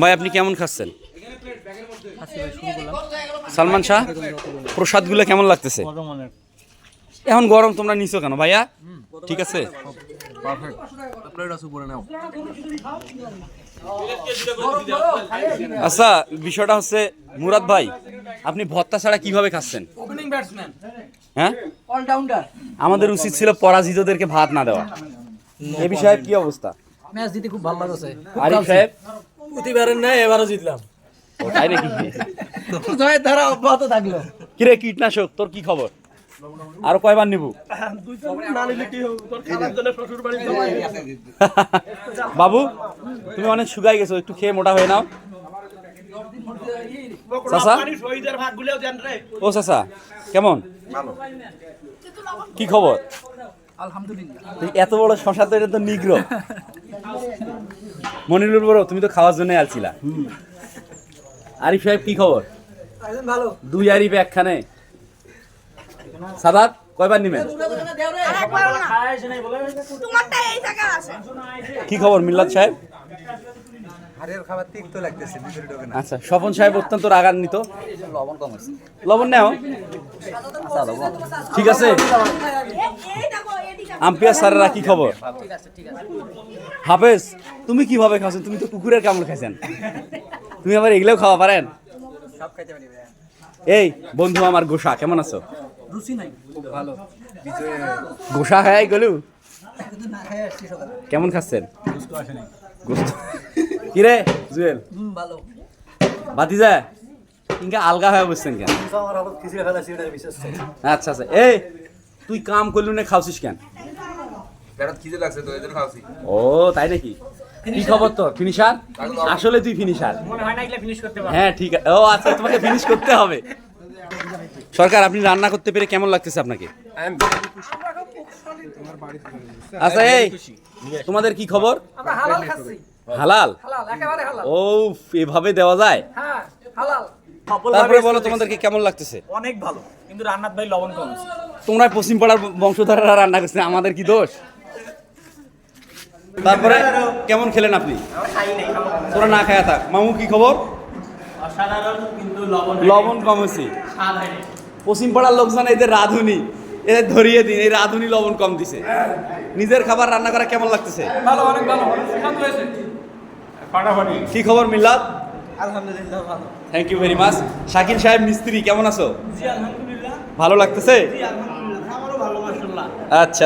ভাই আপনি কেমন খাচ্ছেন? সালমান শাহ প্রসাদগুলো কেমন লাগতেছে? এখন গরম তোমরা নিছো কেন ভাইয়া? ঠিক আছে, আচ্ছা বিষয়টা হচ্ছে মুরাদ ভাই, আপনি ভত্তা ছাড়া কিভাবে খাচ্ছেন? হ্যাঁ, আমাদের উচিত ছিল পরাজিতদেরকে ভাত না দেওয়া। এ বিষয়ে কি অবস্থা? ম্যাচ জিতে খুব ভালো লাগছে। আরিফ সাহেব প্রতিবারের ন্যায় এবারও জিতলাম। ও তাই নাকি? জয়ের ধারা অব্যাহত থাকলো। কিরে কীটনাশক, তোর কি খবর? আরো কয়বার নিব? বাবু তুমি অনেক শুকাই গেছো, একটু খেয়ে মোটা হয়ে নাও। চাচা, ও চাচা কেমন, কি খবর? আলহামদুলিল্লাহ। এত বড় শশা তো, এটা তো নিগ্রো। মনিরুল বড়, তুমি তো খাওয়ার জন্য আলছিলা। আরিফ সাহেব কি খবর? ভালো। দুই আরিফ একখানে। সাদাত কয়বার নিবেন? কি খবর মিল্লাত সাহেব? আচ্ছা, স্বপন সাহেব অত্যন্ত রাগান্বিত। লবণ নেও, ঠিক আছে। আম্পিয়ার স্যারেরা কি খবর? হাফেজ তুমি কিভাবে খাচ্ছেন? তুমি তো কুকুরের কামড় খাইছেন, তুমি আবার এগুলোও খাওয়া পারেন? এই বন্ধু আমার গোসা, কেমন আছো? গোসা খাই গলু, কেমন খাচ্ছেন? কিরে জুয়েল, বাতিজা ইনকা আলগা হয়ে বসছেন কেন? আচ্ছা আচ্ছা, এই তুই কাম করলু না খাওছিস কেন? ও তাই নাকি? কি খবর তোর? ফিনিশার? আসলে তুই ফিনিশার? হ্যাঁ ঠিক আছে। ও আচ্ছা, তোমাকে ফিনিশ করতে হবে। সরকার, আপনি রান্না করতে পেরে কেমন লাগতেছে আপনাকে? আচ্ছা, এই তোমাদের কি খবর? হালাল? ও এভাবে দেওয়া যায়? তারপরে বলো তোমাদেরকে কেমন লাগতেছে? অনেক ভালো, কিন্তু রান্নার ভাই লবণ কম আছে। তোমরা পশ্চিম পাড়ার বংশধররা রান্না করছে, আমাদের কি দোষ? তারপরে কেমন খেলেন আপনি? তোরা না খায়া থাক। মামু কি খবর? লবণ কম হয়েছে। পশ্চিম পাড়ার লোকজন এদের রাঁধুনি, এদের ধরিয়ে দিন, এই রাঁধুনি লবণ কম দিছে। নিজের খাবার রান্না করা কেমন লাগতেছে? ভালো, অনেক ভালো। কি খবর মিল্লাত? আলহামদুলিল্লাহ ভালো। Thank you very much. Shakil সাহেব মিস্ত্রি, কেমন আছো? জি আলহামদুলিল্লাহ। ভালো লাগতেছে? জি আলহামদুলিল্লাহ, আমারও ভালো মাশাআল্লাহ। আচ্ছা,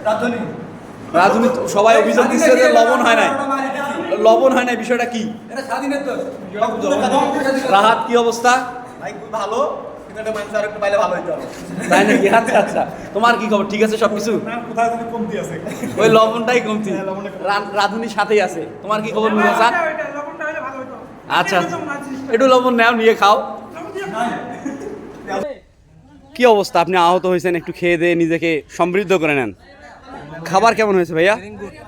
রাধুনি রাঁধুনি সবাই অভিযোগ দিচ্ছে যে লবণ হয় নাই, লবণ হয় নাই, বিষয়টা কি? এটা স্বাধীনের দোষ। রাহাত কি অবস্থা? ভাই খুব ভালো, কিন্তু এটা মানুষ আরেকটু পাইলে ভালো হতো। তাই নাকি? আচ্ছা আচ্ছা, তোমার কি খবর? ঠিক আছে সবকিছু? কোথায় জানি কমতি আছে। ওই লবণটাই কমতি, রাঁধুনির সাথেই আছে। তোমার কি খবর নুর হাসান? লবণটা হলে ভালো হতো। আচ্ছা আচ্ছা, একটু লবণ নাও, নিয়ে খাও। কি অবস্থা? আপনি আহত হয়েছেন, একটু খেয়ে দিয়ে নিজেকে সমৃদ্ধ করে নেন। খাবার কেমন হয়েছে ভাইয়া?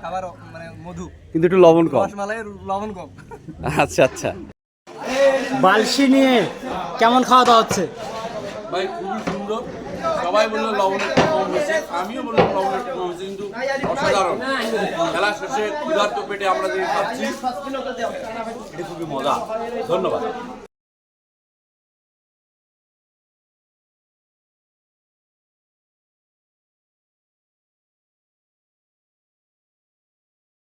খাবার মানে মধু, কিন্তু একটু লবণ কম। রসমালাইয়ের লবণ কম। আচ্ছা আচ্ছা, বালসি নিয়ে কেমন খাওয়া দাওয়া হচ্ছে? ভাই খুবই সুন্দর, সবাই বললো লবণ একটু কম হয়েছে, আমিও বললাম লবণ একটু কম হয়েছে, কিন্তু অসাধারণ। খেলা শেষে ক্ষুধার্ত পেটে আমরা যে খাচ্ছি, এটা খুবই মজা। ধন্যবাদ।